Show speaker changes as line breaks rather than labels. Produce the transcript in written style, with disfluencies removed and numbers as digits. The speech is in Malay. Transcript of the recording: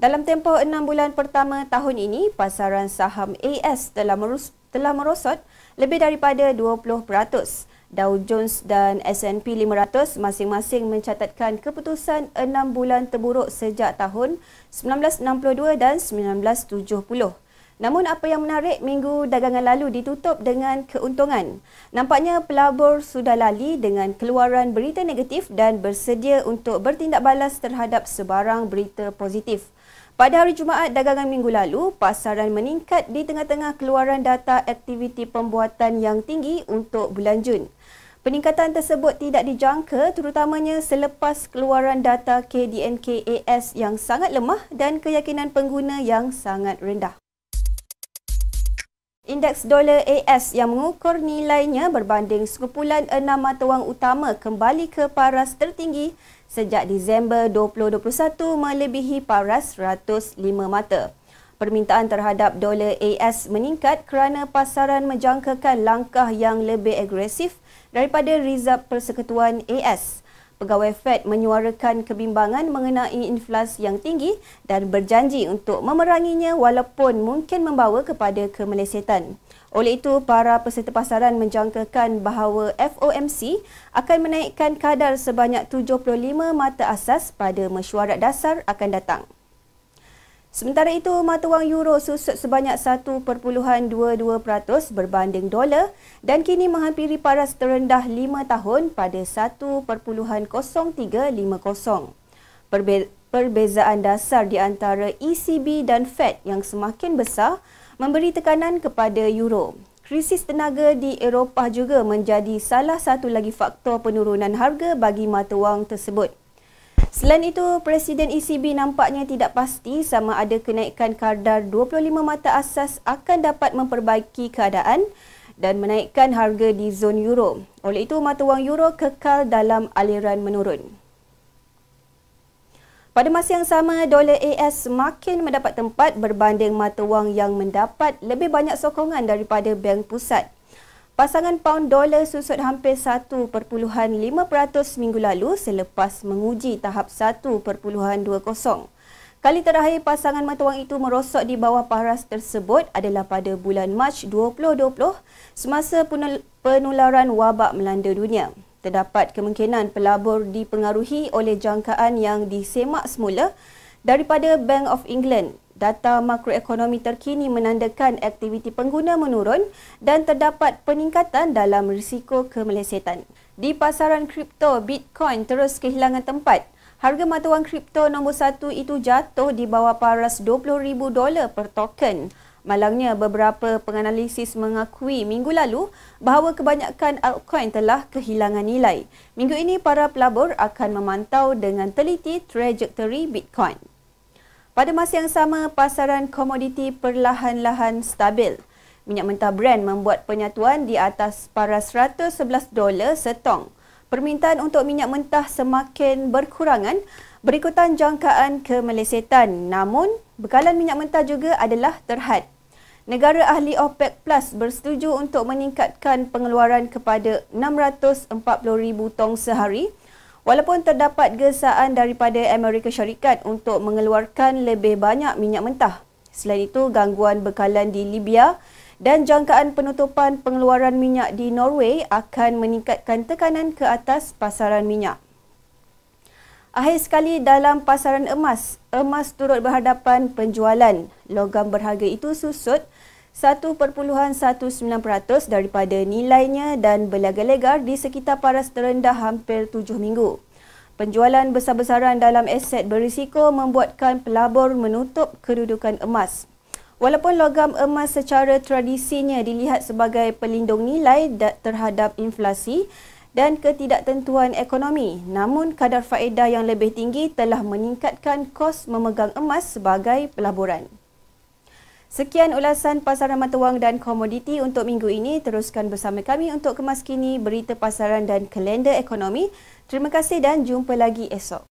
Dalam tempoh 6 bulan pertama tahun ini, pasaran saham AS telah merosot lebih daripada 20%. Dow Jones dan S&P 500 masing-masing mencatatkan keputusan 6 bulan terburuk sejak tahun 1962 dan 1970. Namun apa yang menarik, minggu dagangan lalu ditutup dengan keuntungan. Nampaknya pelabur sudah lali dengan keluaran berita negatif dan bersedia untuk bertindak balas terhadap sebarang berita positif. Pada hari Jumaat dagangan minggu lalu, pasaran meningkat di tengah-tengah keluaran data aktiviti pembuatan yang tinggi untuk bulan Jun. Peningkatan tersebut tidak dijangka terutamanya selepas keluaran data KDNK AS yang sangat lemah dan keyakinan pengguna yang sangat rendah. Indeks dolar AS yang mengukur nilainya berbanding sekumpulan 6 mata wang utama kembali ke paras tertinggi sejak Disember 2021 melebihi paras 105 mata. Permintaan terhadap dolar AS meningkat kerana pasaran menjangkakan langkah yang lebih agresif daripada Rizab Persekutuan AS. Pegawai Fed menyuarakan kebimbangan mengenai inflasi yang tinggi dan berjanji untuk memeranginya walaupun mungkin membawa kepada kemelesetan. Oleh itu, para peserta pasaran menjangkakan bahawa FOMC akan menaikkan kadar sebanyak 75 mata asas pada mesyuarat dasar akan datang. Sementara itu, mata wang euro susut sebanyak 1.22% berbanding dolar dan kini menghampiri paras terendah 5 tahun pada 1.0350. Perbezaan dasar di antara ECB dan Fed yang semakin besar memberi tekanan kepada euro. Krisis tenaga di Eropah juga menjadi salah satu lagi faktor penurunan harga bagi mata wang tersebut. Selain itu, Presiden ECB nampaknya tidak pasti sama ada kenaikan kadar 25 mata asas akan dapat memperbaiki keadaan dan menaikkan harga di zon euro. Oleh itu, mata wang euro kekal dalam aliran menurun. Pada masa yang sama, dolar AS semakin mendapat tempat berbanding mata wang yang mendapat lebih banyak sokongan daripada bank pusat. Pasangan pound dolar susut hampir 1.5% minggu lalu selepas menguji tahap 1.20. Kali terakhir pasangan mata wang itu merosot di bawah paras tersebut adalah pada bulan Mac 2020 semasa penularan wabak melanda dunia. Terdapat kemungkinan pelabur dipengaruhi oleh jangkaan yang disemak semula daripada Bank of England. Data makroekonomi terkini menandakan aktiviti pengguna menurun dan terdapat peningkatan dalam risiko kemelesetan. Di pasaran kripto, Bitcoin terus kehilangan tempat. Harga mata wang kripto nombor 1 itu jatuh di bawah paras $20,000 per token. Malangnya, beberapa penganalisis mengakui minggu lalu bahawa kebanyakan altcoin telah kehilangan nilai. Minggu ini, para pelabur akan memantau dengan teliti trajektori Bitcoin. Pada masa yang sama, pasaran komoditi perlahan-lahan stabil. Minyak mentah Brent membuat penyatuan di atas paras $111 setong. Permintaan untuk minyak mentah semakin berkurangan berikutan jangkaan kemelesetan. Namun, bekalan minyak mentah juga adalah terhad. Negara ahli OPEC Plus bersetuju untuk meningkatkan pengeluaran kepada 640,000 tong sehari. Walaupun terdapat gesaan daripada Amerika Syarikat untuk mengeluarkan lebih banyak minyak mentah. Selain itu, gangguan bekalan di Libya dan jangkaan penutupan pengeluaran minyak di Norway akan meningkatkan tekanan ke atas pasaran minyak. Akhir sekali, dalam pasaran emas, emas turut berhadapan penjualan. Logam berharga itu susut 1.19% daripada nilainya dan berlegar-legar di sekitar paras terendah hampir 7 minggu. Penjualan besar-besaran dalam aset berisiko membuatkan pelabur menutup kedudukan emas. Walaupun logam emas secara tradisinya dilihat sebagai pelindung nilai terhadap inflasi dan ketidaktentuan ekonomi, namun kadar faedah yang lebih tinggi telah meningkatkan kos memegang emas sebagai pelaburan. Sekian ulasan pasaran mata wang dan komoditi untuk minggu ini. Teruskan bersama kami untuk kemaskini berita pasaran dan kalender ekonomi. Terima kasih dan jumpa lagi esok.